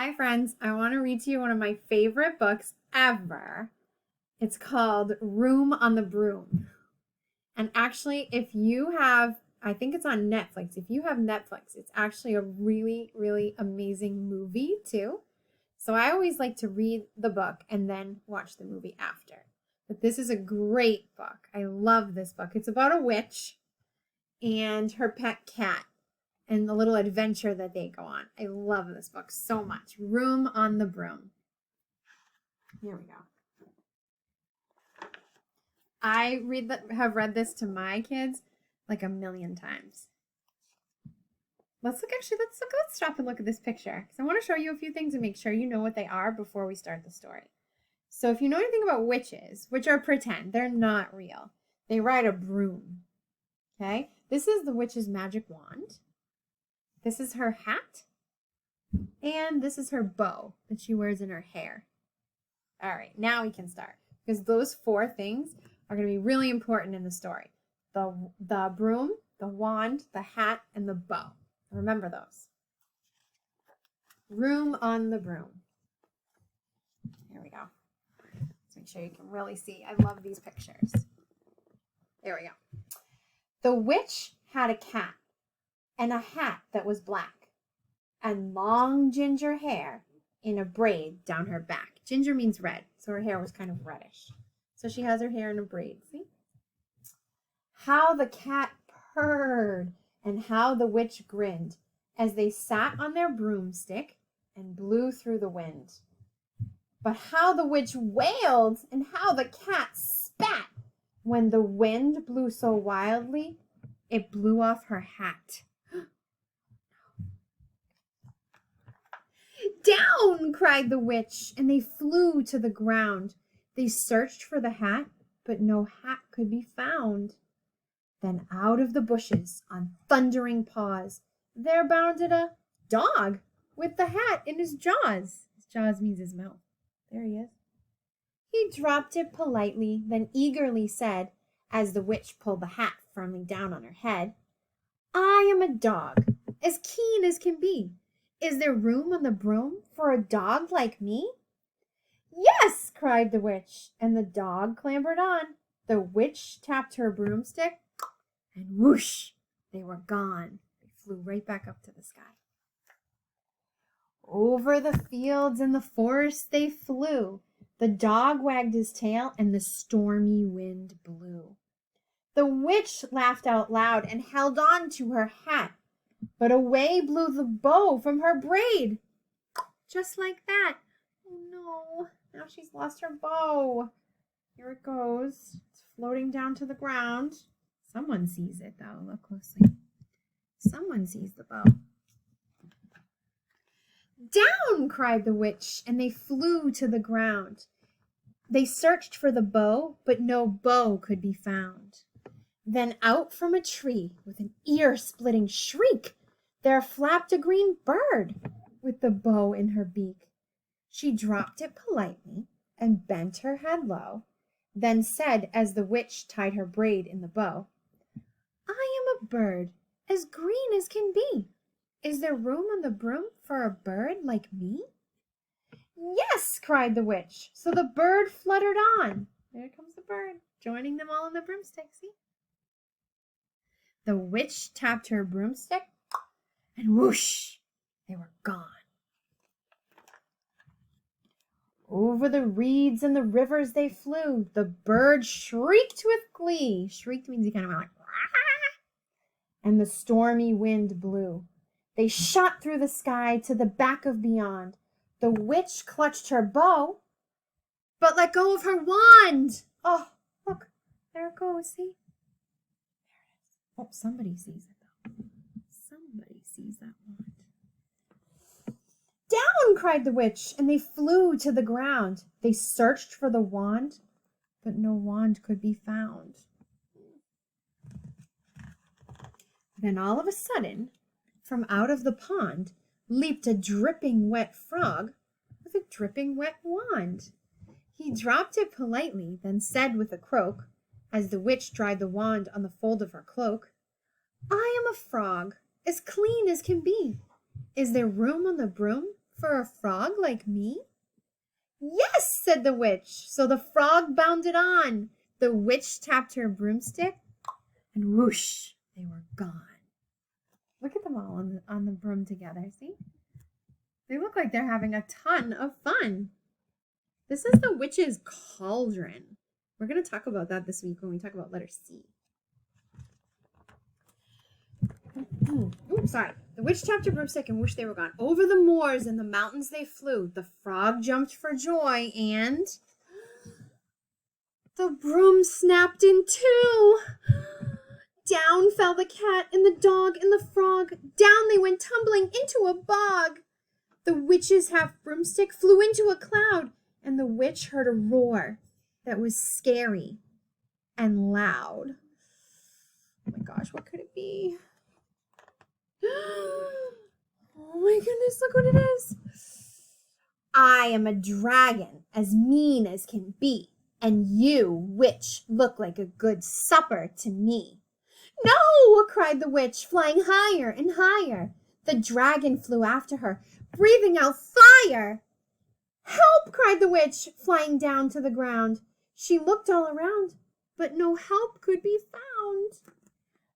Hi, friends. I want to read to you one of my favorite books ever. It's called Room on the Broom. And actually, if you have, I think it's on Netflix. If you have Netflix, it's actually a really, really amazing movie too. So I always like to read the book and then watch the movie after. But this is a great book. I love this book. It's about a witch and her pet cat and the little adventure that they go on. I love this book so much. Room on the Broom. Here we go. I have read this to my kids like a million times. Let's stop and look at this picture because I want to show you a few things and make sure you know what they are before we start the story. So if you know anything about witches, which are pretend, they're not real. They ride a broom. Okay? This is the witch's magic wand. This is her hat. And this is her bow that she wears in her hair. All right, now we can start because those four things are going to be really important in the story. The broom, the wand, the hat, and the bow. Remember those. Room on the Broom. Here we go. Let's make sure you can really see. I love these pictures. There we go. The witch had a cat and a hat that was black and long ginger hair in a braid down her back. Ginger means red, so her hair was kind of reddish. So she has her hair in a braid, see? How the cat purred and how the witch grinned as they sat on their broomstick and blew through the wind. But how the witch wailed and how the cat spat when the wind blew so wildly, it blew off her hat. Down, cried the witch, and they flew to the ground. They searched for the hat, but no hat could be found. Then out of the bushes, on thundering paws, there bounded a dog with the hat in his jaws. His jaws means his mouth. There he is. He dropped it politely, then eagerly said, as the witch pulled the hat firmly down on her head, I am a dog, as keen as can be. Is there room on the broom for a dog like me? Yes, cried the witch, and the dog clambered on. The witch tapped her broomstick, and whoosh, they were gone. They flew right back up to the sky. Over the fields and the forest they flew. The dog wagged his tail, and the stormy wind blew. The witch laughed out loud and held on to her hat, but away blew the bow from her braid. Just like that. Oh no, now she's lost her bow. Here it goes. It's floating down to the ground. Someone sees it though. Look closely. Someone sees the bow. Down, cried the witch, and they flew to the ground. They searched for the bow, but no bow could be found. Then out from a tree, with an ear-splitting shriek, there flapped a green bird with the bow in her beak. She dropped it politely and bent her head low, then said as the witch tied her braid in the bow, I am a bird as green as can be. Is there room on the broom for a bird like me? Yes, cried the witch. So the bird fluttered on. There comes the bird, joining them all in the broomstick, see? The witch tapped her broomstick, and whoosh, they were gone. Over the reeds and the rivers they flew. The bird shrieked with glee. Shrieked means he kind of went like, Rah! And the stormy wind blew. They shot through the sky to the back of beyond. The witch clutched her bow, but let go of her wand. Oh, look, there it goes, see? There it is. Oh, somebody sees it, though. Somebody sees that wand. Down, cried the witch, and they flew to the ground. They searched for the wand, but no wand could be found. Then all of a sudden, from out of the pond, leaped a dripping wet frog with a dripping wet wand. He dropped it politely, then said with a croak, as the witch dried the wand on the fold of her cloak, I am a frog, as clean as can be. Is there room on the broom for a frog like me?" "Yes," said the witch. So the frog bounded on. The witch tapped her broomstick, and whoosh, they were gone. Look at them all on the broom together, see? They look like they're having a ton of fun. This is the witch's cauldron. We're going to talk about that this week when we talk about letter C. Oops, sorry. The witch tapped her broomstick and wished they were gone. Over the moors and the mountains they flew. The frog jumped for joy, and the broom snapped in two. Down fell the cat and the dog and the frog. Down they went tumbling into a bog. The witch's half broomstick flew into a cloud, and the witch heard a roar that was scary and loud. Oh my gosh, what could it be? Oh my goodness, look what it is. "I am a dragon, as mean as can be, and you, witch, look like a good supper to me." "No!" cried the witch, flying higher and higher. The dragon flew after her, breathing out fire. "Help!" cried the witch, flying down to the ground. She looked all around, but no help could be found.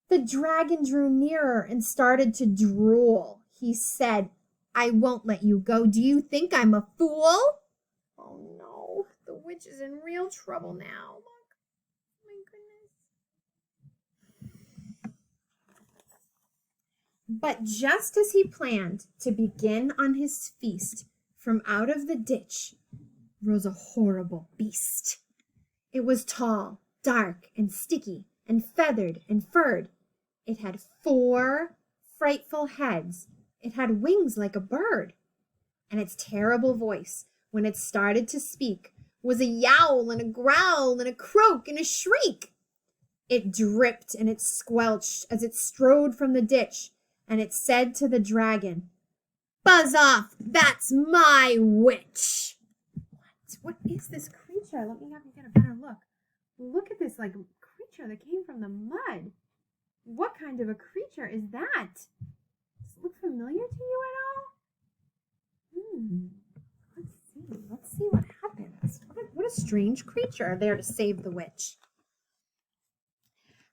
The dragon drew nearer and started to drool. He said, "I won't let you go. Do you think I'm a fool?" Oh no, the witch is in real trouble now. Look, oh my goodness. But just as he planned to begin on his feast, from out of the ditch rose a horrible beast. It was tall, dark, and sticky, and feathered and furred. It had 4 frightful heads. It had wings like a bird. And its terrible voice, when it started to speak, was a yowl and a growl and a croak and a shriek. It dripped and it squelched as it strode from the ditch, and it said to the dragon, "Buzz off, that's my witch." What is this creature? Let me have you get a better look. Look at this, like, creature that came from the mud. What kind of a creature is that? Does it look familiar to you at all? Let's see what happens. What a strange creature there to save the witch.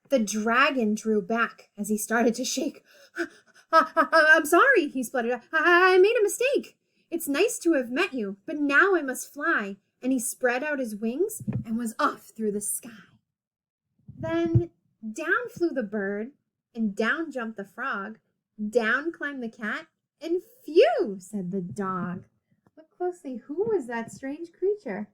The dragon drew back as he started to shake. "I'm sorry," he spluttered. "I made a mistake. It's nice to have met you, but now I must fly." And he spread out his wings and was off through the sky. Then down flew the bird, and down jumped the frog, down climbed the cat, and phew, said the dog. Look closely. Who was that strange creature?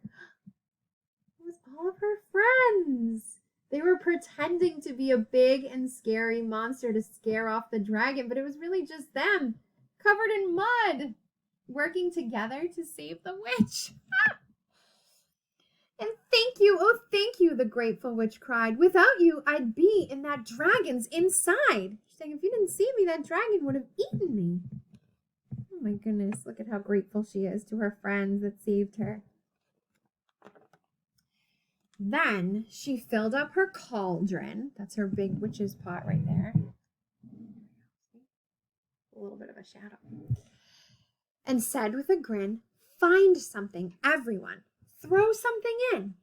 It was all of her friends. They were pretending to be a big and scary monster to scare off the dragon, but it was really just them, covered in mud, working together to save the witch. "And thank you, oh thank you," the grateful witch cried. "Without you, I'd be in that dragon's inside." She's saying, if you didn't save me, that dragon would have eaten me. Oh my goodness, look at how grateful she is to her friends that saved her. Then she filled up her cauldron. That's her big witch's pot right there. A little bit of a shadow. And said with a grin, "Find something, everyone. Throw something in."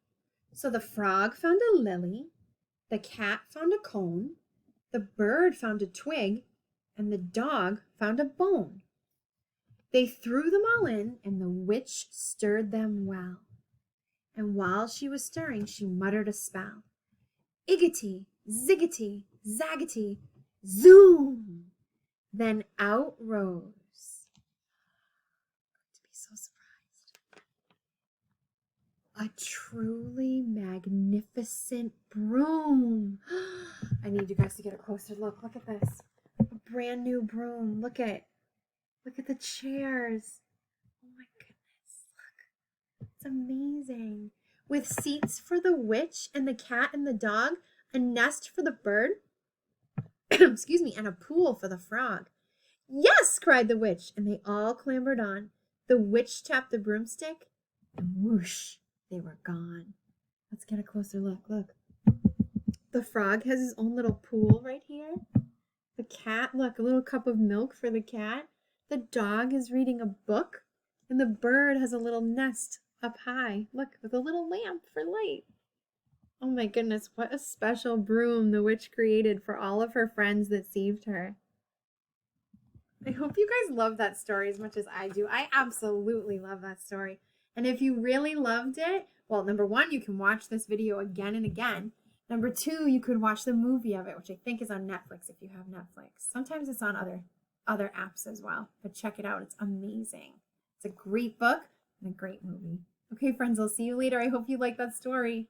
So the frog found a lily, the cat found a cone, the bird found a twig, and the dog found a bone. They threw them all in, and the witch stirred them well. And while she was stirring, she muttered a spell. Iggity, ziggity, zaggity, zoom. Then out rose. To be so surprised. A truly magnificent broom. I need you guys to get a closer look. Look at this. A brand new broom. Look at the chairs. Oh my goodness. Look. It's amazing. With seats for the witch and the cat and the dog, a nest for the bird, excuse me, and a pool for the frog. "Yes," cried the witch, and they all clambered on. The witch tapped the broomstick, and whoosh, they were gone. Let's get a closer look. Look. The frog has his own little pool right here. The cat, look, a little cup of milk for the cat. The dog is reading a book And the bird has a little nest up high. Look, with a little lamp for light. Oh my goodness, what a special broom the witch created for all of her friends that saved her. I hope you guys love that story as much as I do. I absolutely love that story. And if you really loved it, well, number one, you can watch this video again and again. Number two, you could watch the movie of it, which I think is on Netflix if you have Netflix. Sometimes it's on other apps as well, but check it out. It's amazing. It's a great book and a great movie. Okay, friends, I'll see you later. I hope you like that story.